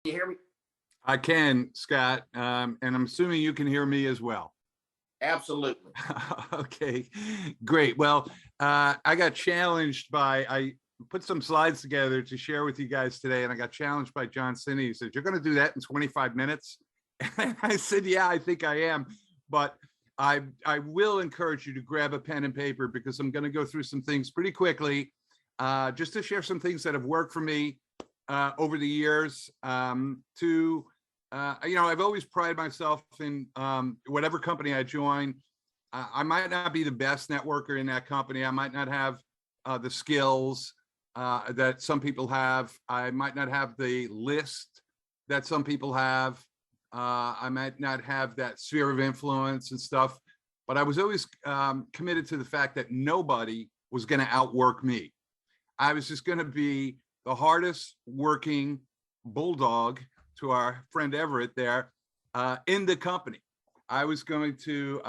you hear me? I can, Scott, and I'm assuming you can hear me as well. Absolutely. Okay, great. Well, I got challenged I put some slides together to share with you guys today, and I got challenged by John Sinney. He said, "You're going to do that in 25 minutes?" And I said, "Yeah, I think I am, but I will encourage you to grab a pen and paper because I'm going to go through some things pretty quickly, just to share some things that have worked for me over the years. I've always prided myself in whatever company I join. I might not be the best networker in that company. I might not have the skills that some people have. I might not have the list that some people have. I might not have that sphere of influence and stuff, but I was always committed to the fact that nobody was going to outwork me. I was just going to be the hardest working bulldog, to our friend Everett there, in the company. I was going to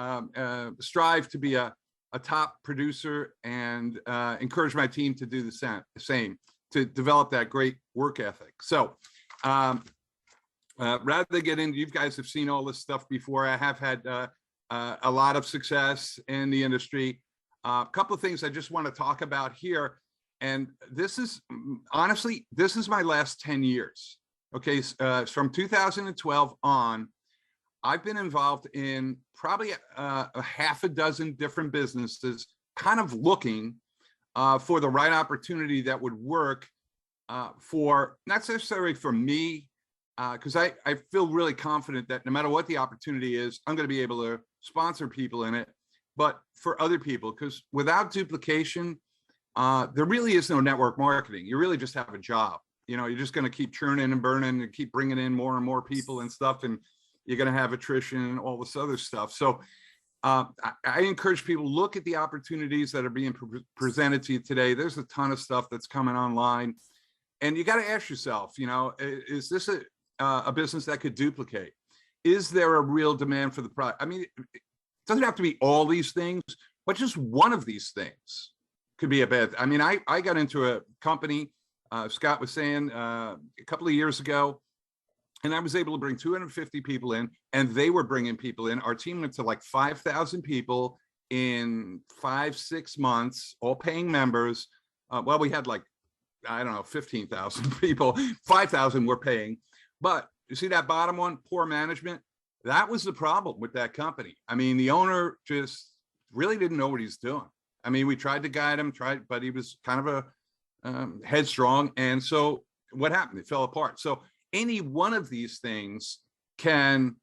strive to be a top producer and encourage my team to do the same, to develop that great work ethic. So rather than get into, you guys have seen all this stuff before. I have had a lot of success in the industry. A couple of things I just want to talk about here. And this is, honestly, this is my last 10 years. Okay, from 2012 on, I've been involved in probably a half a dozen different businesses, kind of looking for the right opportunity that would work for, not necessarily for me, because I feel really confident that no matter what the opportunity is, I'm going to be able to sponsor people in it, but for other people, because without duplication, there really is no network marketing. You really just have a job. You know, you're just going to keep churning and burning and keep bringing in more and more people and stuff, and you're going to have attrition and all this other stuff. So I encourage people to look at the opportunities that are being presented to you today. There's a ton of stuff that's coming online, and you got to ask yourself, you know, is this a business that could duplicate? Is there a real demand for the product? I mean, it doesn't have to be all these things, but just one of these things could be a bad. I mean, I got into a company. Scott was saying a couple of years ago, and I was able to bring 250 people in, and they were bringing people in. Our team went to like 5,000 people in 5-6 months, all paying members. Well, we had like, I don't know, 15,000 people, 5,000 were paying. But you see that bottom one, poor management? That was the problem with that company. I mean, the owner just really didn't know what he's doing. I mean, we tried to guide him, but he was kind of a headstrong, and so what happened? It fell apart. So any one of these things can,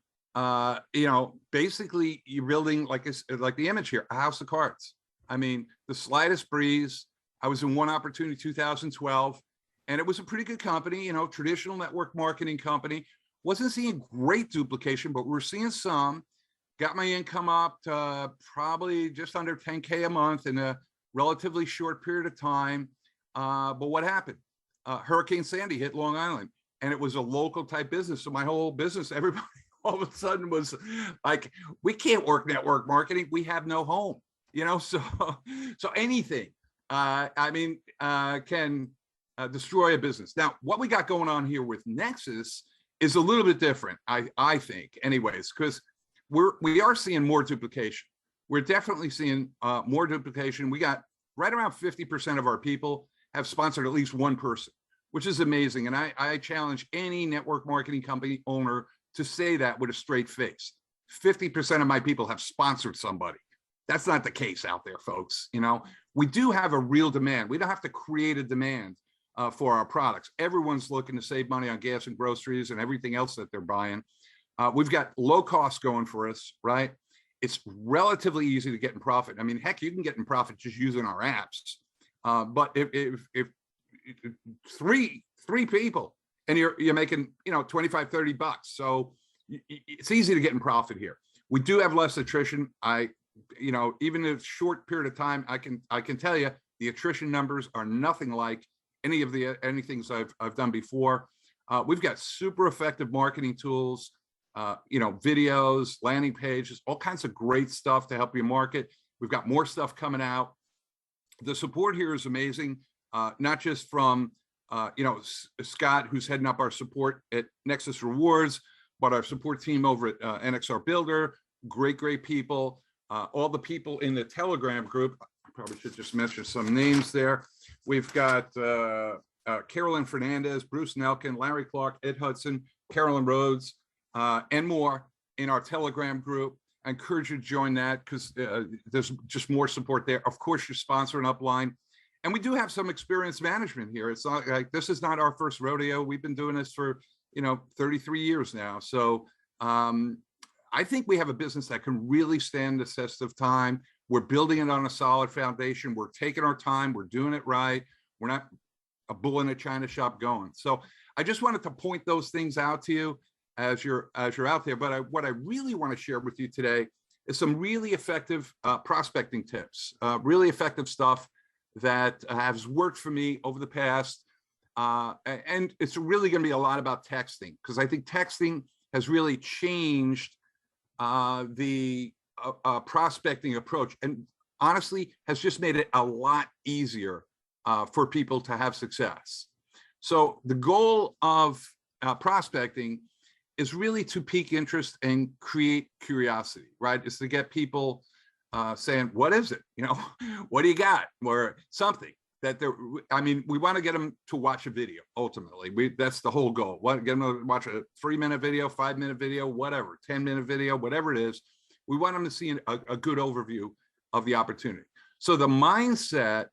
basically you're building like the image here, a house of cards. I mean, the slightest breeze. I was in one opportunity, 2012, and it was a pretty good company, you know, traditional network marketing company. Wasn't seeing great duplication, but we're seeing some. Got my income up to probably just under 10K a month in a relatively short period of time. But what happened? Hurricane Sandy hit Long Island, and it was a local type business. So my whole business, everybody all of a sudden was like, we can't work network marketing. We have no home, you know? So anything, can destroy a business. Now, what we got going on here with Nexus is a little bit different, I think, anyways, because we are seeing more duplication. We're definitely seeing more duplication. We got right around 50% of our people have sponsored at least one person, which is amazing. And I challenge any network marketing company owner to say that with a straight face. 50% of my people have sponsored somebody. That's not the case out there, folks. You know, we do have a real demand. We don't have to create a demand for our products. Everyone's looking to save money on gas and groceries and everything else that they're buying. We've got low costs going for us, right? It's relatively easy to get in profit. I mean, heck, you can get in profit just using our apps. But if three people and you're making, you know, 25, 30 bucks. So it's easy to get in profit here. We do have less attrition. Even in a short period of time, I can tell you the attrition numbers are nothing like anything I've done before. We've got super effective marketing tools, videos, landing pages, all kinds of great stuff to help you market. We've got more stuff coming out. The support here is amazing, not just from Scott, who's heading up our support at Nexus Rewards, but our support team over at NXR Builder, great people. All the people in the Telegram group, I probably should just mention some names there. We've got Carolyn Fernandez, Bruce Nelkin, Larry Clark, Ed Hudson, Carolyn Rhodes, and more in our Telegram group. I encourage you to join that because there's just more support there. Of course, your sponsor and upline. And we do have some experienced management here. It's not like this is not our first rodeo. We've been doing this for 33 years now. So I think we have a business that can really stand the test of time. We're building it on a solid foundation. We're taking our time. We're doing it right. We're not a bull in a china shop going. So I just wanted to point those things out to you as you're out there. But what I really want to share with you today is some really effective prospecting tips, really effective stuff that has worked for me over the past. And it's really going to be a lot about texting, because I think texting has really changed the prospecting approach, and honestly has just made it a lot easier for people to have success. So the goal of prospecting is really to pique interest and create curiosity, right? It's to get people saying, what is it? What do you got? Or something that we want to get them to watch a video. Ultimately, that's the whole goal. Get them to watch a 3-minute video, 5-minute video, whatever, 10-minute video, whatever it is. We want them to see a good overview of the opportunity. So the mindset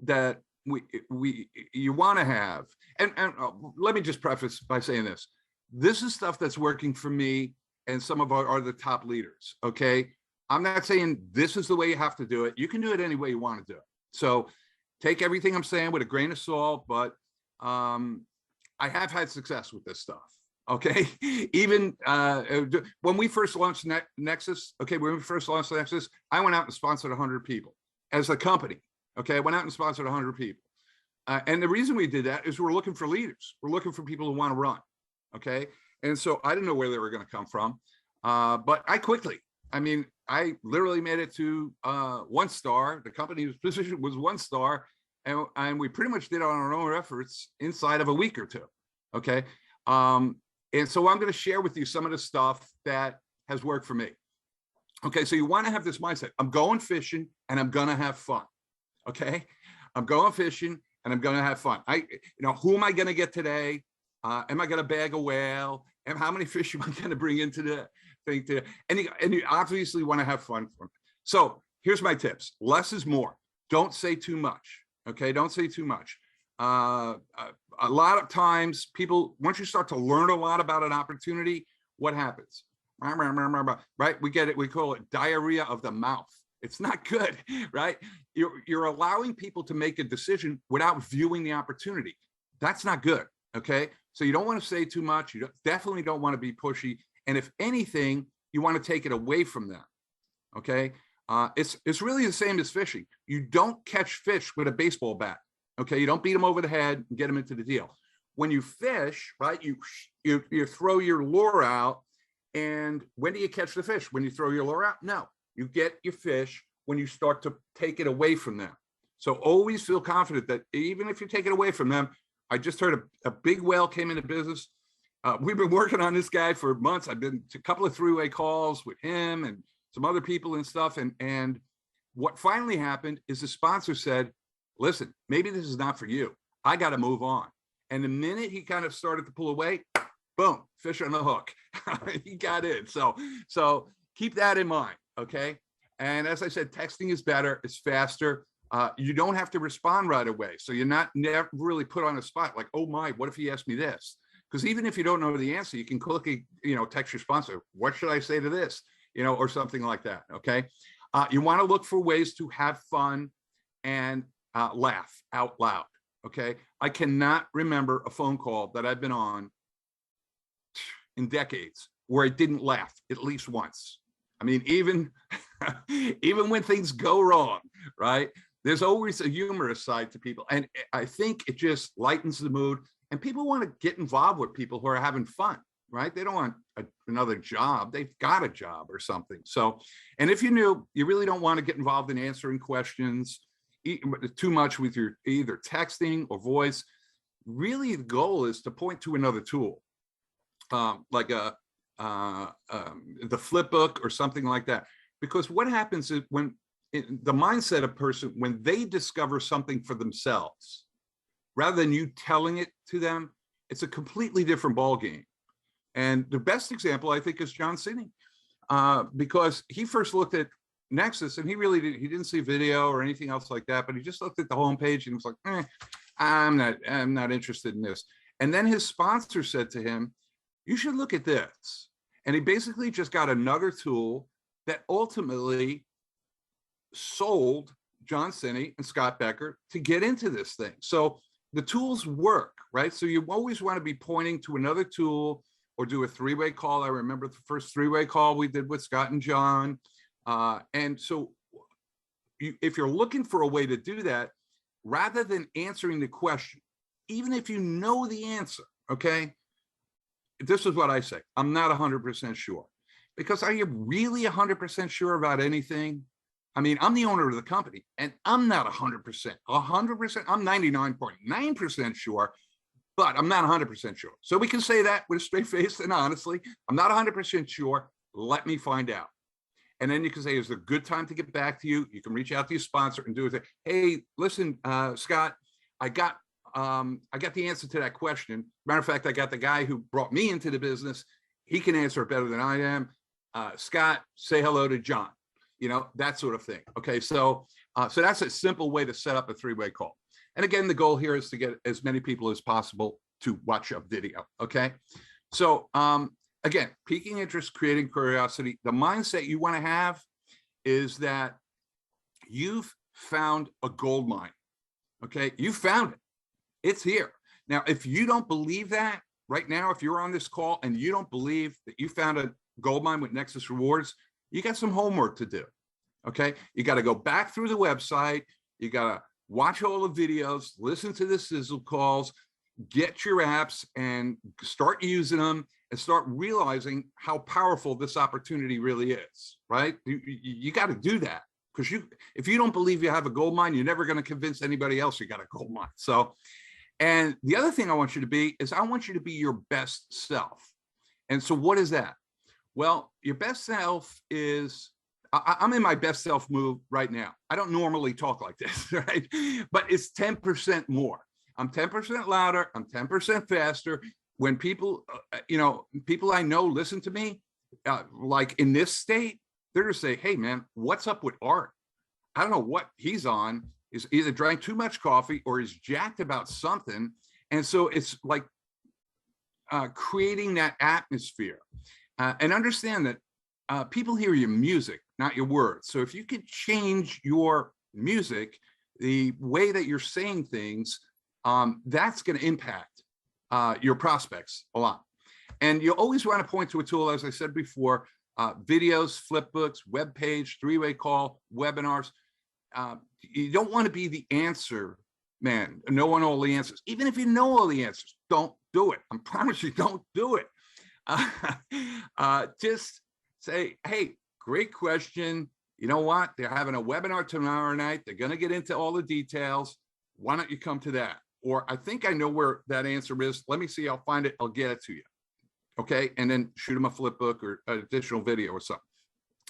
that you want to have, and let me just preface by saying this. This is stuff that's working for me and some of our other top leaders, okay? I'm not saying this is the way you have to do it. You can do it any way you want to do it. So take everything I'm saying with a grain of salt, but I have had success with this stuff, okay? Even when we first launched Nexus, okay, I went out and sponsored 100 people as a company, okay? I went out and sponsored 100 people. And the reason we did that is we're looking for leaders. We're looking for people who want to run, okay? And so I didn't know where they were going to come from, but I literally made it to 1 star. The company's position was 1 star, and we pretty much did it on our own efforts inside of a week or two, okay? And so I'm going to share with you some of the stuff that has worked for me. Okay, so you want to have this mindset. I'm going fishing and I'm going to have fun, okay? I'm going fishing and I'm going to have fun. Who am I going to get today? Am I going to bag a whale? And how many fish am I going to bring into the thing today? And you obviously want to have fun. So here's my tips. Less is more. Don't say too much. Okay, don't say too much. A lot of times people, once you start to learn a lot about an opportunity, what happens? Right? We get it. We call it diarrhea of the mouth. It's not good, right? You're allowing people to make a decision without viewing the opportunity. That's not good. Okay, so you don't want to say too much. You definitely don't want to be pushy. And if anything, you want to take it away from them. Okay, it's really the same as fishing. You don't catch fish with a baseball bat. Okay, you don't beat them over the head and get them into the deal. When you fish, right, you throw your lure out. And when do you catch the fish? When you throw your lure out? No, you get your fish when you start to take it away from them. So always feel confident that even if you take it away from them. I just heard a big whale came into business. We've been working on this guy for months. I've been to a couple of 3-way calls with him and some other people and stuff. And what finally happened is the sponsor said, listen, maybe this is not for you. I got to move on. And the minute he kind of started to pull away, boom, fish on the hook. He got in. So keep that in mind, okay? And as I said, texting is better. It's faster. You don't have to respond right away. So you're never really put on a spot like, oh my, what if he asked me this? Because even if you don't know the answer, you can quickly, text your sponsor, what should I say to this? Or something like that, okay? You want to look for ways to have fun and laugh out loud, okay? I cannot remember a phone call that I've been on in decades where I didn't laugh at least once. I mean, even when things go wrong, right? There's always a humorous side to people. And I think it just lightens the mood. And people want to get involved with people who are having fun, right? They don't want another job. They've got a job or something. So, and if you really don't want to get involved in answering questions too much with your either texting or voice, really the goal is to point to another tool, like the flip book or something like that. Because what happens is when the mindset of person, when they discover something for themselves, rather than you telling it to them, it's a completely different ball game. And the best example, I think, is John Cini, because he first looked at Nexus and he didn't see video or anything else like that, but he just looked at the homepage and was like, I'm not interested in this. And then his sponsor said to him, you should look at this. And he basically just got another tool that ultimately sold John Cini and Scott Becker to get into this thing. So the tools work, right? So you always want to be pointing to another tool or do a three-way call. I remember the first three-way call we did with Scott and John. And so if you're looking for a way to do that, rather than answering the question, even if you know the answer, okay, this is what I say. I'm not 100% sure. Because are you really 100% sure about anything? I mean, I'm the owner of the company and I'm not 100%. 100%, I'm 99.9% sure, but I'm not 100% sure. So we can say that with a straight face and honestly, I'm not 100% sure. Let me find out. And then you can say, is it a good time to get back to you? You can reach out to your sponsor and do it. Hey, listen, Scott, I got the answer to that question. Matter of fact, I got the guy who brought me into the business. He can answer it better than I am. Scott, say hello to John. You know, that sort of thing. Okay, so that's a simple way to set up a three-way call. And again, the goal here is to get as many people as possible to watch a video. Okay, so again, piquing interest, creating curiosity. The mindset you want to have is that you've found a gold mine. Okay, you found it. It's here. Now, if you don't believe that right now, if you're on this call and you don't believe that you found a gold mine with Nexus Rewards, you got some homework to do. Okay, you got to go back through the website. You got to watch all the videos, listen to the sizzle calls, get your apps and start using them and start realizing how powerful this opportunity really is, right? You got to do that because if you don't believe you have a gold mine, you're never going to convince anybody else you got a gold mine. So, and the other thing I want you to be is I want you to be your best self. And so what is that? Well, your best self is, I'm in my best self mood right now. I don't normally talk like this, right? But it's 10% more. I'm 10% louder. I'm 10% faster. When people, people I know listen to me, like in this state, they're gonna say, hey man, what's up with Art? I don't know what he's on. Is either drank too much coffee or is jacked about something. And so it's like creating that atmosphere. And understand that people hear your music, not your words. So if you could change your music, the way that you're saying things, that's going to impact your prospects a lot. And you always want to point to a tool, as I said before, videos, flip books, web page, three-way call, webinars. You don't want to be the answer man, knowing all the answers. Even if you know all the answers, don't do it. I promise you, don't do it. Just say, hey, great question. You know what? They're having a webinar tomorrow night. They're going to get into all the details. Why don't you come to that? Or I think I know where that answer is. Let me see. I'll find it. I'll get it to you. Okay. And then shoot them a flip book or an additional video or something.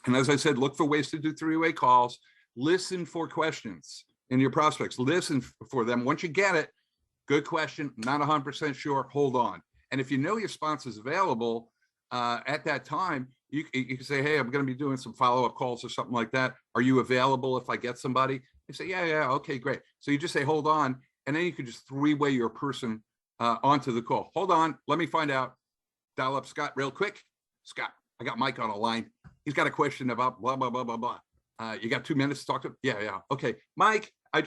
And as I said, look for ways to do three-way calls. Listen for questions in your prospects. Listen for them. Once you get it, good question. Not 100% sure. Hold on. And if you know your sponsor's available at that time, you can say, hey, I'm going to be doing some follow-up calls or something like that. Are you available if I get somebody? They say, yeah, okay, great. So you just say, hold on. And then you can just three-way your person onto the call. Hold on. Let me find out. Dial up Scott real quick. Scott, I got Mike on a line. He's got a question about blah, blah, blah, blah, blah. You got 2 minutes to talk to him? Yeah. Okay. Mike, I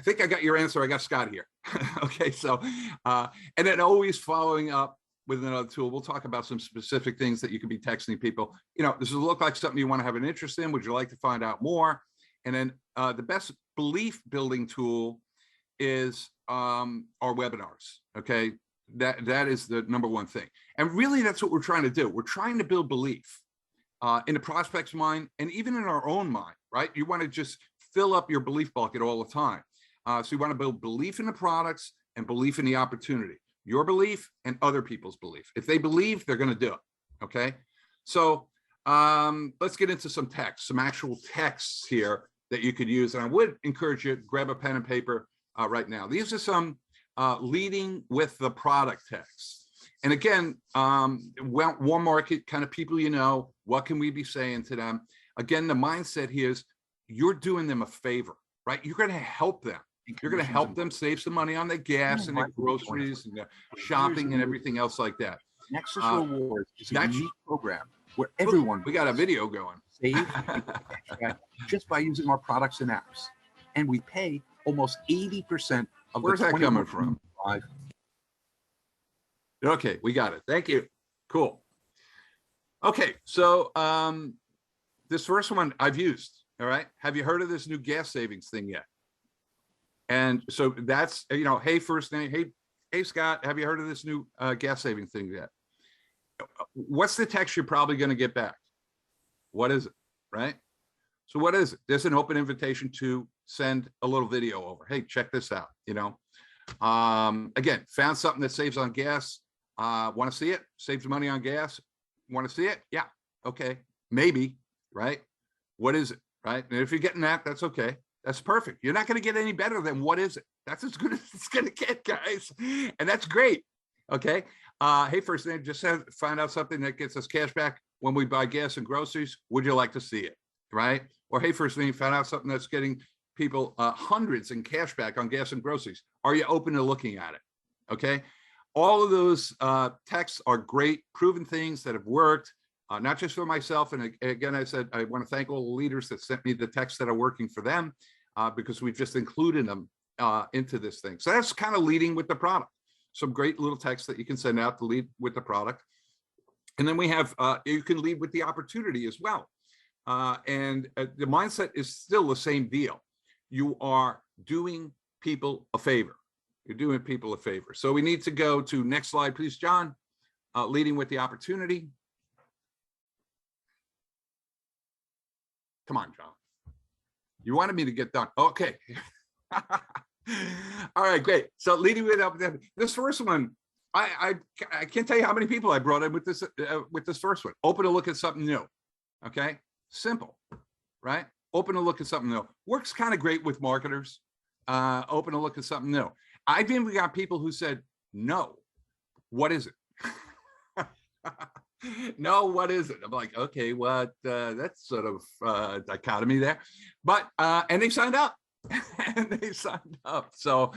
think I got your answer. I got Scott here. Okay. So, and then always following up with another tool. We'll talk about some specific things that you could be texting people. Does it look like something you want to have an interest in? Would you like to find out more? And then the best belief building tool is our webinars. Okay. That is the number one thing. And really that's what we're trying to do. We're trying to build belief in the prospect's mind and even in our own mind, right? You want to just fill up your belief bucket all the time. So you want to build belief in the products, and belief in the opportunity. Your belief and other people's belief. If they believe, they're going to do it. Okay. So let's get into some text, some actual texts here that you could use. And I would encourage you to grab a pen and paper right now. These are some leading with the product texts. And again, warm market kind of people, you know, what can we be saying to them? Again, the mindset here is you're doing them a favor, right? You're going to help them. You're going to help them save some money on their gas and their groceries and their shopping and everything else like that. Nexus Rewards is a unique program where everyone we got a video going. Save just by using our products and apps. And we pay almost 80% of Where's that coming from? Okay, we got it. Thank you. Cool. Okay, so this first one I've used. All right. Have you heard of this new gas savings thing yet? And so that's, you know, hey, first name, hey, Scott, have you heard of this new gas saving thing yet? What's the text you're probably going to get back? What is it? Right. So what is it? There's an open invitation to send a little video over. Hey, check this out. You know, again, found something that saves on gas. Want to see it? Saves money on gas. Want to see it? Yeah. Okay. Maybe. Right. What is it? Right. And if you're getting that, that's okay. That's perfect. You're not going to get any better than what is it? That's as good as it's going to get, guys. And that's great. Okay. Hey, first name, just find out something that gets us cash back when we buy gas and groceries. Would you like to see it? Right. Or hey, first name, found out something that's getting people hundreds in cash back on gas and groceries. Are you open to looking at it? Okay. All of those texts are great, proven things that have worked. Not just for myself. And again, I said, I want to thank all the leaders that sent me the texts that are working for them because we've just included them into this thing. So that's kind of leading with the product. Some great little texts that you can send out to lead with the product. And then we have, you can lead with the opportunity as well. And the mindset is still the same deal. You are doing people a favor. You're doing people a favor. So we need to go to next slide, please, John. Leading with the opportunity. Come on, John. You wanted me to get done. Okay. All right, great. So leading it up, this first one, I can't tell you how many people I brought in with this first one. Open to look at something new. Okay, simple, right? Open to look at something new. Works kind of great with marketers. Open to look at something new. I've even got people who said, no, what is it? No, what is it? I'm like, okay, what? That's sort of dichotomy there, but and they signed up, and they signed up. So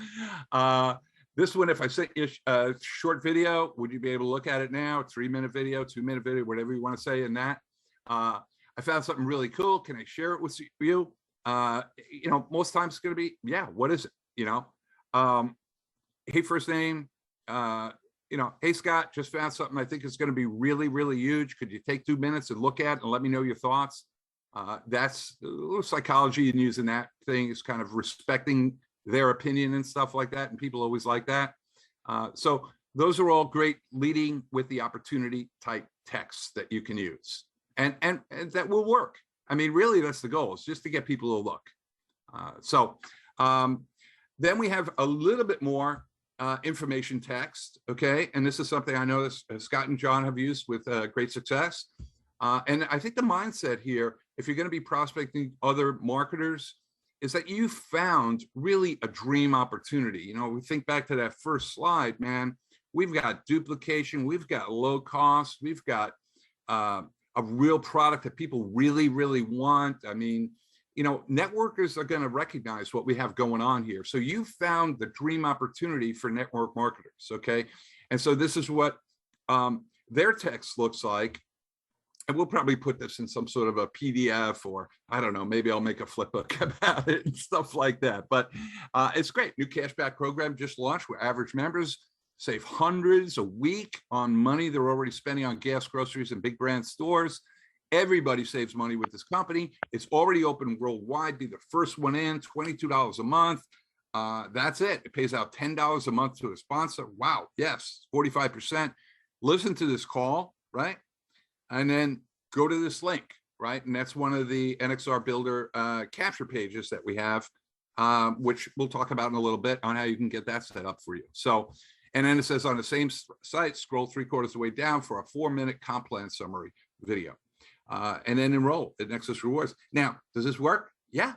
this one, if I sent you a short video, would you be able to look at it now? 3-minute video, 2-minute video, whatever you want to say in that. I found something really cool. Can I share it with you? You know, most times it's going to be, yeah, what is it? You know, hey, first name. You know, hey, Scott, just found something I think is going to be really, really huge. Could you take 2 minutes and look at it and let me know your thoughts? That's a little psychology and using that thing is kind of respecting their opinion and stuff like that. And people always like that. So those are all great leading with the opportunity type texts that you can use. And that will work. I mean, really, that's the goal, is just to get people to look. Then we have a little bit more information text, okay? And this is something I know Scott and John have used with great success. And I think the mindset here, if you're going to be prospecting other marketers, is that you found really a dream opportunity. You know, we think back to that first slide, man, we've got duplication, we've got low cost, we've got a real product that people really, really want. I mean, you know, networkers are going to recognize what we have going on here. So you found the dream opportunity for network marketers, okay? And so this is what their text looks like. And we'll probably put this in some sort of a PDF, or I don't know, maybe I'll make a flip book about it and stuff like that. But it's great. New cashback program just launched where average members save hundreds a week on money they're already spending on gas, groceries, and big brand stores. Everybody saves money with this company. It's already open worldwide. Be the first one in, $22 a month. That's it. It pays out $10 a month to a sponsor. Wow. Yes. 45%. Listen to this call, right? And then go to this link, right? And that's one of the NXR Builder capture pages that we have which we'll talk about in a little bit on how you can get that set up for you. So, and then it says on the same site, scroll 3/4 of the way down for a 4-minute comp plan summary video. And then enroll at Nexus Rewards. Now, does this work? Yeah.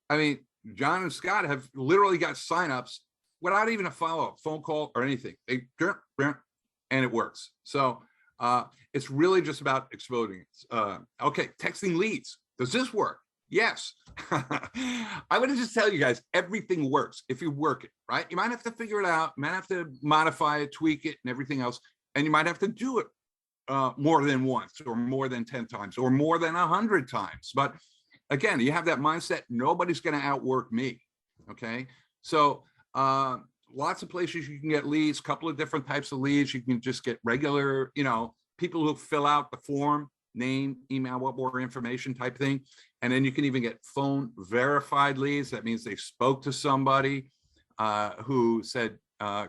I mean, John and Scott have literally got signups without even a follow-up phone call or anything. They and it works. So it's really just about exploding it. Okay, texting leads. Does this work? Yes. I would just tell you guys, everything works if you work it, right? You might have to figure it out, you might have to modify it, tweak it, and everything else. And you might have to do it more than once, or more than 10 times, or more than 100 times. But again, you have that mindset, nobody's going to outwork me. Okay. So lots of places you can get leads, couple of different types of leads. You can just get regular, people who fill out the form, name, email, what more information type thing. And then you can even get phone verified leads. That means they spoke to somebody who said,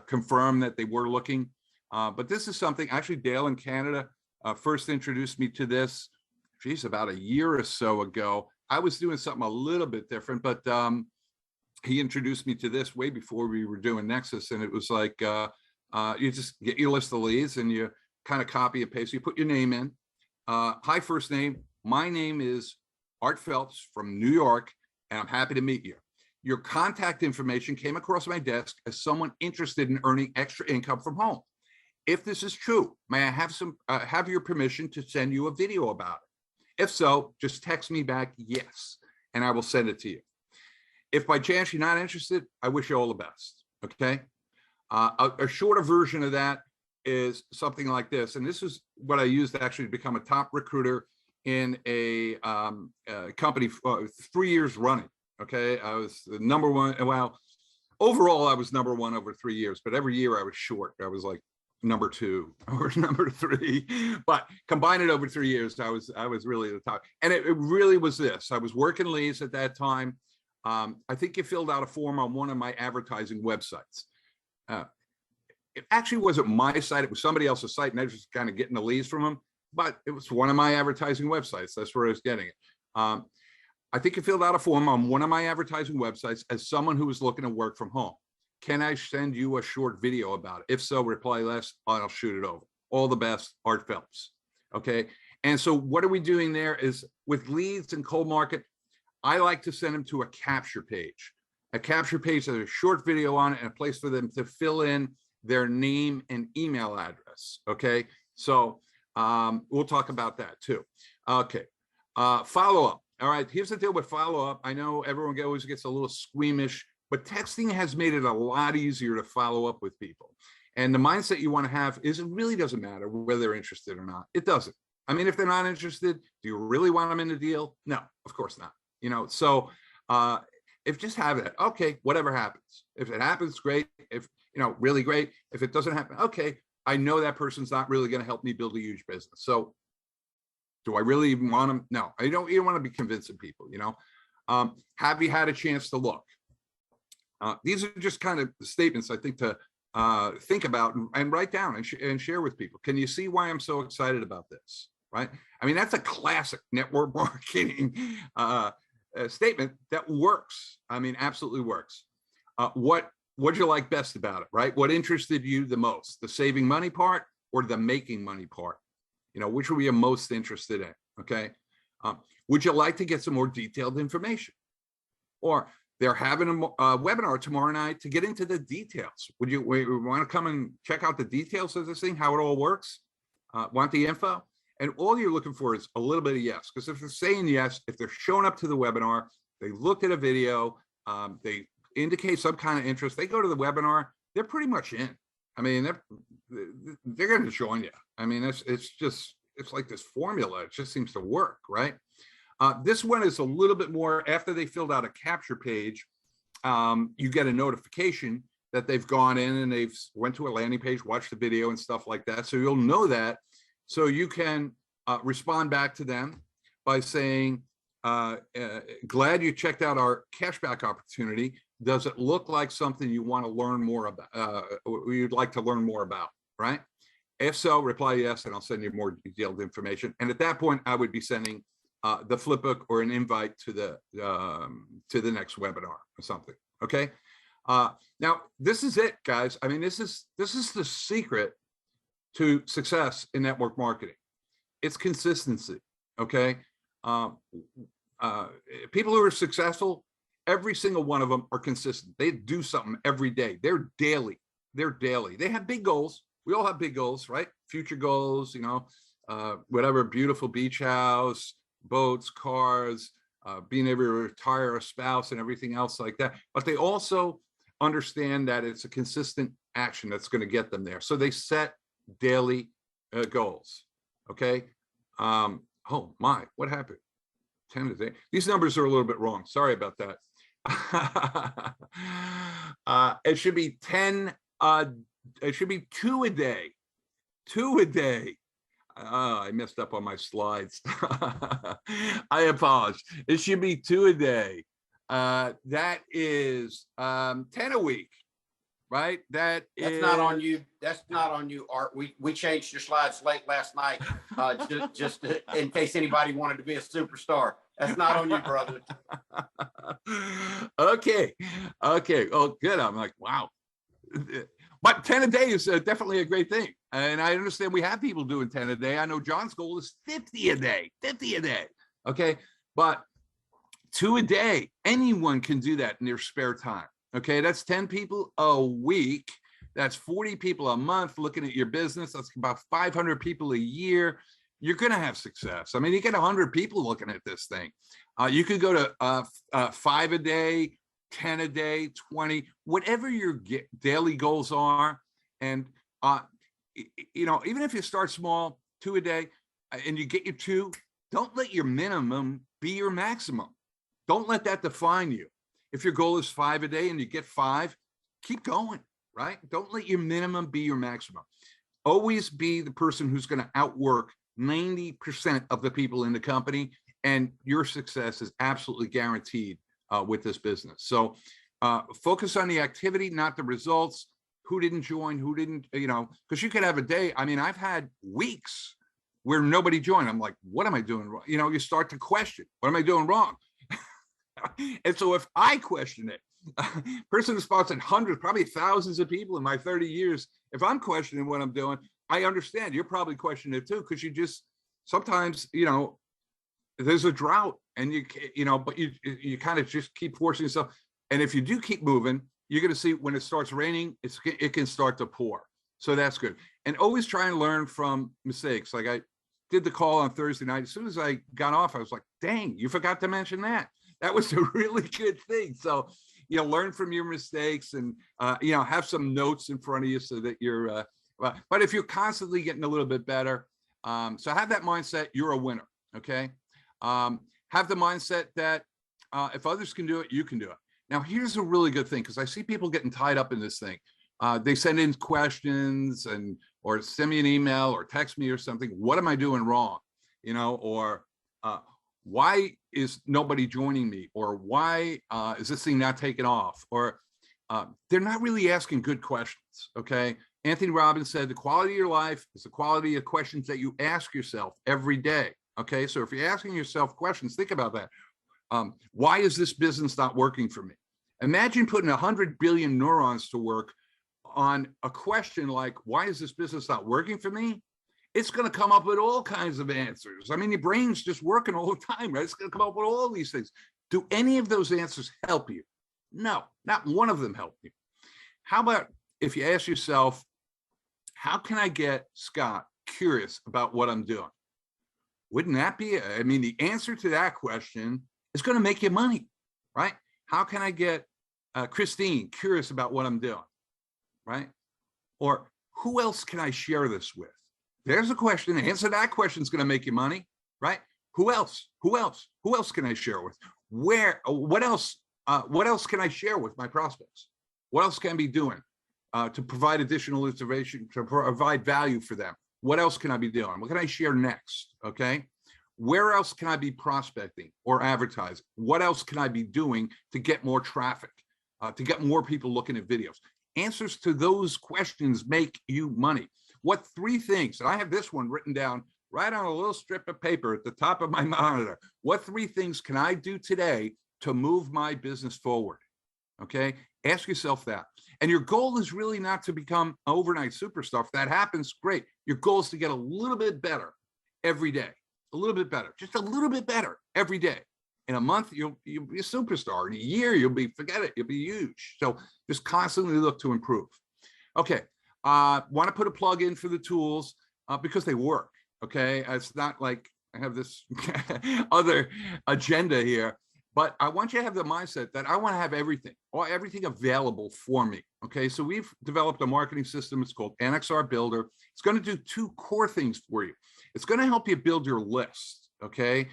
confirmed that they were looking. But this is something, actually Dale in Canada first introduced me to this, about a year or so ago. I was doing something a little bit different, but he introduced me to this way before we were doing Nexus. And it was like, you just get your list of leads and you kind of copy and paste. You put your name in. Hi, first name. My name is Art Phelps from New York, and I'm happy to meet you. Your contact information came across my desk as someone interested in earning extra income from home. If this is true, may I have your permission to send you a video about it? If so, just text me back yes, and I will send it to you. If by chance you're not interested, I wish you all the best. Okay. A shorter version of that is something like this, and this is what I used to actually become a top recruiter in a company 3 years running. Okay, I was the number one. Well, overall, I was number one over 3 years, but every year I was short. I was like number 2 or number 3. But combine it over 3 years, I was really the top. And it really was this. I was working leads at that time. I think you filled out a form on one of my advertising websites. It actually wasn't my site, it was somebody else's site, and I was just kind of getting the leads from them, but it was one of my advertising websites. That's where I was getting it. I think you filled out a form on one of my advertising websites as someone who was looking to work from home. Can I send you a short video about it? If so, reply less, I'll shoot it over. All the best, Art Phelps. Okay. And so what are we doing there is with leads and cold market, I like to send them to a capture page. A capture page has a short video on it and a place for them to fill in their name and email address. Okay. So we'll talk about that too. Okay. Follow-up. All right. Here's the deal with follow-up. I know everyone always gets a little squeamish, but texting has made it a lot easier to follow up with people. And the mindset you want to have is it really doesn't matter whether they're interested or not. It doesn't. I mean, if they're not interested, do you really want them in the deal? No, of course not. So if just have it, okay, whatever happens. If it happens, great. If, really great. If it doesn't happen, okay, I know that person's not really going to help me build a huge business. So do I really even want them? No, I don't even want to be convincing people, have you had a chance to look? These are just kind of statements I think to think about and write down and share with people. Can you see why I'm so excited about this? Right? I mean, that's a classic network marketing statement that works. I mean, absolutely works. What'd you like best about it? Right? What interested you the most? The saving money part or the making money part? Which were you most interested in? Okay. Would you like to get some more detailed information? Or they're having a webinar tomorrow night to get into the details. Would you want to come and check out the details of this thing, how it all works? Want the info? And all you're looking for is a little bit of yes. Because if they're saying yes, if they're showing up to the webinar, they looked at a video, they indicate some kind of interest, they go to the webinar, they're pretty much in. I mean, they're going to join you. I mean, it's like this formula. It just seems to work, right? This one is a little bit more after they filled out a capture page. You get a notification that they've gone in and they've went to a landing page, watched the video and stuff like that. So you'll know that. So you can respond back to them by saying, glad you checked out our cashback opportunity. Does it look like something you want to learn more about, you'd like to learn more about, right? If so, reply yes, and I'll send you more detailed information. And at that point, I would be sending the flip book or an invite to the next webinar or something. Okay. Now this is it, guys. I mean, this is the secret to success in network marketing. It's consistency. Okay. People who are successful, every single one of them are consistent. They do something every day. They're daily. They have big goals. We all have big goals, right? Future goals, you know, whatever, beautiful beach house, boats, cars, being able to retire a spouse and everything else like that. But they also understand that it's a consistent action that's going to get them there. So they set daily goals. Okay. Oh my, what happened? 10 a day. These numbers are a little bit wrong. Sorry about that. It should be 10. It should be 2 a day. 2 a day. I messed up on my slides. I apologize. It should be 2 a day. That is 10 a week, right? That's not on you. That's not on you, Art. We changed your slides late last night, just in case anybody wanted to be a superstar. That's not on you, brother. Okay. Oh, good. I'm like, wow. But 10 a day is definitely a great thing. And I understand we have people doing 10 a day. I know John's goal is 50 a day, 50 a day. Okay. But 2 a day, anyone can do that in their spare time. Okay. That's 10 people a week. That's 40 people a month looking at your business. That's about 500 people a year. You're going to have success. I mean, you get 100 people looking at this thing. You could go to 5 a day, 10 a day, 20, whatever your daily goals are. And, you know, even if you start small, 2 a day, and you get your 2, don't let your minimum be your maximum. Don't let that define you. If your goal is 5 a day and you get 5, keep going, right? Don't let your minimum be your maximum. Always be the person who's going to outwork 90% of the people in the company, and your success is absolutely guaranteed with this business. So focus on the activity, not the results. Who didn't join, who didn't, you know, because you could have a day. I mean, I've had weeks where nobody joined. I'm like, what am I doing wrong? You know, you start to question, what am I doing wrong? And so if I question it, person who sponsored hundreds, probably thousands of people in my 30 years, if I'm questioning what I'm doing, I understand you're probably questioning it too, because you just sometimes, you know, there's a drought and you know, but you kind of just keep forcing yourself. And if you do keep moving, you're going to see when it starts raining, it can start to pour. So that's good. And always try and learn from mistakes. Like I did the call on Thursday night. As soon as I got off, I was like, dang, you forgot to mention that. That was a really good thing. So, you know, learn from your mistakes and, you know, have some notes in front of you so that you're, but if you're constantly getting a little bit better, so have that mindset, you're a winner. Okay. Have the mindset that if others can do it, you can do it. Now, here's a really good thing, because I see people getting tied up in this thing. They send in questions or send me an email or text me or something. What am I doing wrong? You know, or why is nobody joining me? Or why is this thing not taking off? Or they're not really asking good questions. Okay. Anthony Robbins said the quality of your life is the quality of questions that you ask yourself every day. Okay. So if you're asking yourself questions, think about that. Why is this business not working for me? Imagine putting 100 billion neurons to work on a question like, why is this business not working for me? It's going to come up with all kinds of answers. I mean, your brain's just working all the time, right? It's going to come up with all these things. Do any of those answers help you? No, not one of them help you. How about if you ask yourself, how can I get Scott curious about what I'm doing? Wouldn't that be, I mean, the answer to that question is going to make you money, right? How can I get Christine curious about what I'm doing, right? Or who else can I share this with? There's a question. The answer to that question is going to make you money, right? Who else? Who else? Who else can I share with? Where? What else? What else can I share with my prospects? What else can I be doing to provide additional information, to provide value for them? What else can I be doing? What can I share next? Okay. Where else can I be prospecting or advertising? What else can I be doing to get more traffic, to get more people looking at videos? Answers to those questions make you money. What 3 things, and I have this one written down write on a little strip of paper at the top of my monitor, what 3 things can I do today to move my business forward? Okay, ask yourself that. And your goal is really not to become an overnight superstar. If that happens, great. Your goal is to get a little bit better every day, a little bit better, just a little bit better every day. In a month, you'll be a superstar. In a year, forget it, you'll be huge. So just constantly look to improve. Okay, want to put a plug in for the tools because they work. Okay, it's not like I have this other agenda here, but I want you to have the mindset that I want to have everything available for me. Okay, so we've developed a marketing system. It's called NXR Builder. It's going to do 2 core things for you. It's going to help you build your list. Okay,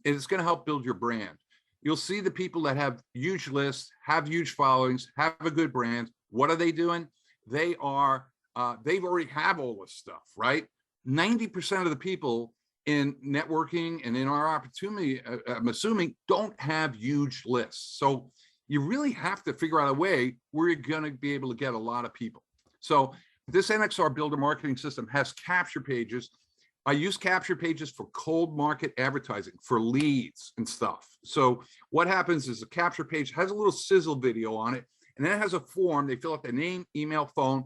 it's going to help build your brand. You'll see the people that have huge lists, have huge followings, have a good brand. What are they doing? They've already have all this stuff, right? 90% of the people in networking and in our opportunity, I'm assuming, don't have huge lists. So you really have to figure out a way where you're going to be able to get a lot of people. So this NXR Builder marketing system has capture pages. I use capture pages for cold market advertising, for leads and stuff. So what happens is the capture page has a little sizzle video on it, and then it has a form. They fill out their name, email, phone.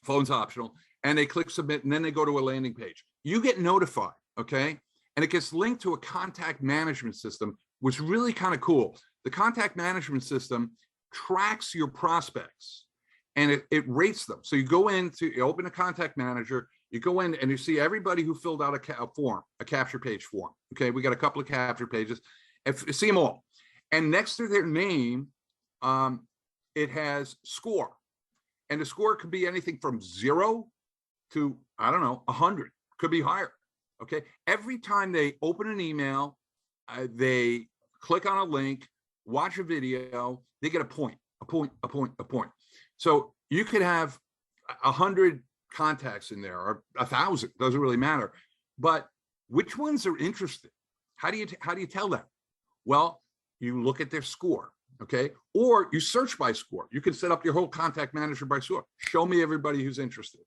Phone's optional. And they click submit, and then they go to a landing page. You get notified, okay? And it gets linked to a contact management system, which is really kind of cool. The contact management system tracks your prospects and it rates them. So you open a contact manager, you go in and you see everybody who filled out a capture page form. Okay, we got a couple of capture pages. You see them all. And next to their name, it has score. And the score could be anything from 0 to, I don't know, 100, could be higher. Okay, every time they open an email, they click on a link, watch a video, they get a point. So you could have 100 contacts in there, or 1,000, doesn't really matter. But which ones are interested? How do you tell that? Well, you look at their score, okay? Or you search by score. You can set up your whole contact manager by score. Show me everybody who's interested,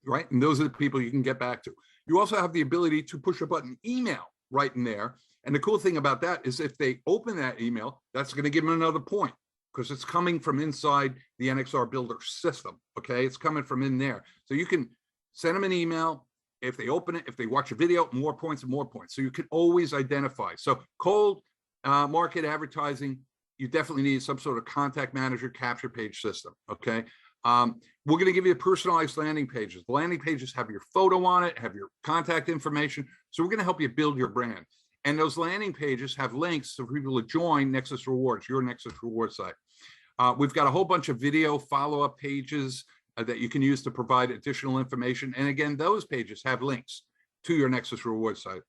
right? And those are the people you can get back to. You also have the ability to push a button email right in there. And the cool thing about that is if they open that email, that's going to give them another point because it's coming from inside the NXR Builder system, okay? It's coming from in there. So you can send them an email. If they open it, if they watch a video, more points and more points. So you can always identify. So cold market advertising, you definitely need some sort of contact manager capture page system, okay? We're going to give you personalized landing pages. The landing pages have your photo on it, have your contact information. So we're going to help you build your brand. And those landing pages have links for people to join Nexus Rewards, your Nexus Rewards site. We've got a whole bunch of video follow-up pages that you can use to provide additional information. And again, those pages have links to your Nexus Rewards site.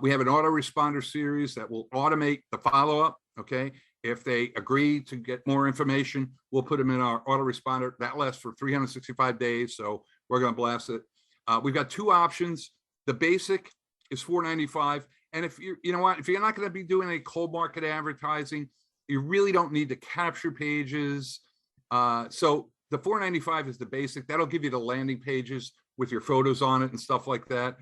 We have an autoresponder series that will automate the follow-up, okay? If they agree to get more information, we'll put them in our autoresponder. That lasts for 365 days, so we're going to blast it. We've got 2 options. The basic is $4.95. And if you know what, if you're not going to be doing any cold market advertising, you really don't need the capture pages. So the $4.95 is the basic. That'll give you the landing pages with your photos on it and stuff like that.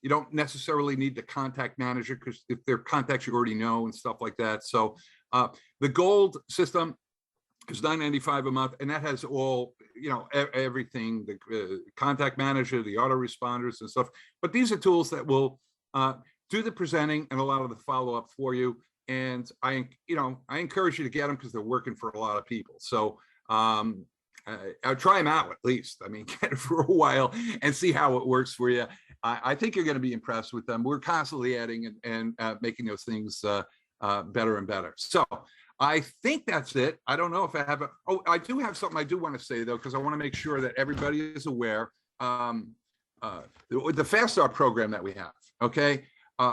You don't necessarily need the contact manager because if they're contacts you already know and stuff like that. So the gold system is $9.95 a month, and that has all, you know, everything, the contact manager, the autoresponders and stuff. But these are tools that will do the presenting and a lot of the follow-up for you. And I encourage you to get them because they're working for a lot of people. So I'll try them out at least. I mean, get it for a while and see how it works for you. I think you're going to be impressed with them. We're constantly adding and making those things better and better. So I think that's it. I don't know if I have I do have something I do want to say though, because I want to make sure that everybody is aware. The Fast Start program that we have, okay?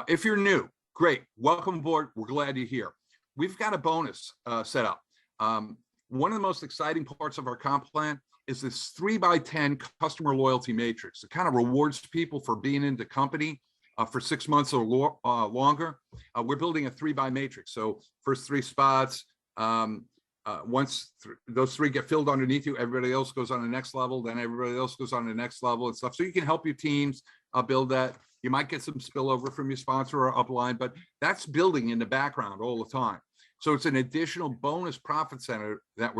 If you're new, great, welcome aboard. We're glad you're here. We've got a bonus set up. One of the most exciting parts of our comp plan is this 3x10 customer loyalty matrix. It kind of rewards people for being in the company for 6 months or longer. We're building a 3x matrix. So first 3 spots, once those 3 get filled underneath you, everybody else goes on the next level, then everybody else goes on the next level and stuff. So you can help your teams build that. You might get some spillover from your sponsor or upline, but that's building in the background all the time. So it's an additional bonus profit center that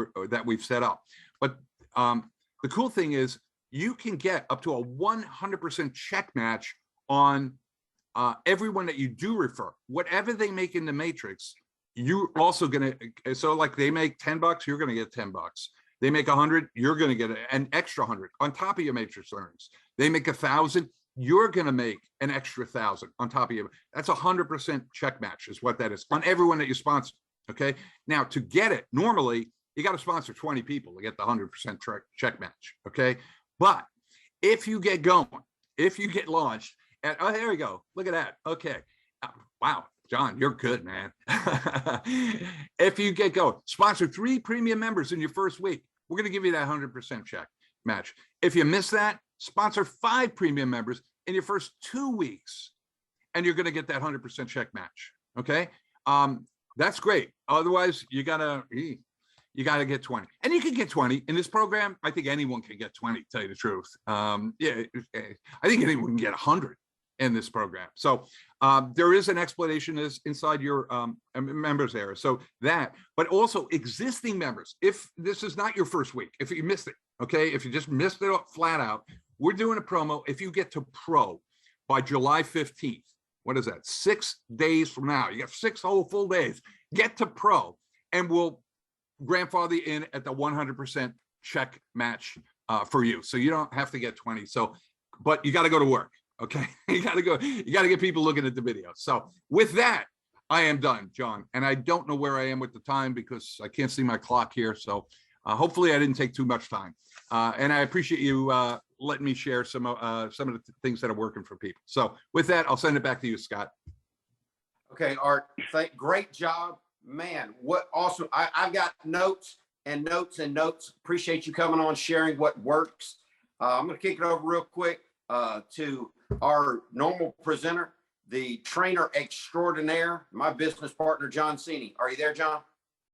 we've set up. But the cool thing is you can get up to a 100% check match on everyone that you do refer. Whatever they make in the matrix, you're also gonna, so like they make $10, you're gonna get $10. They make 100, you're gonna get an extra 100 on top of your matrix earnings. They make 1,000, you're gonna make an extra 1,000 on top of your, that's 100% check match is what that is on everyone that you sponsor. Okay, now to get it, normally you got to sponsor 20 people to get the 100% check match. Okay, but if you get going, if you get launched, and oh, there we go, look at that. Okay, wow, John, you're good, man. If you get going, sponsor 3 premium members in your first week, we're going to give you that 100% check match. If you miss that, sponsor 5 premium members in your first 2 weeks, and you're going to get that 100% check match. Okay. That's great. Otherwise, you gotta get 20, and you can get 20 in this program. I think anyone can get 20. To tell you the truth, yeah, I think anyone can get 100 in this program. So there is an explanation is inside your members area. So that, but also existing members. If this is not your first week, if you missed it, okay, if you just missed it flat out, we're doing a promo. If you get to pro by July 15th. What is that? 6 days from now. You got 6 whole full days. Get to pro, and we'll grandfather you in at the 100% check match for you. So you don't have to get 20. So, but you got to go to work. Okay, you got to go. You got to get people looking at the video. So with that, I am done, John, and I don't know where I am with the time because I can't see my clock here. So hopefully, I didn't take too much time, and I appreciate you letting me share some of the things that are working for people. So with that, I'll send it back to you, Scott. Okay, Art, great job, man. What awesome. I've got notes and notes and notes. Appreciate you coming on, sharing what works. I'm going to kick it over real quick to our normal presenter, the trainer extraordinaire, my business partner, John Cini. Are you there, John?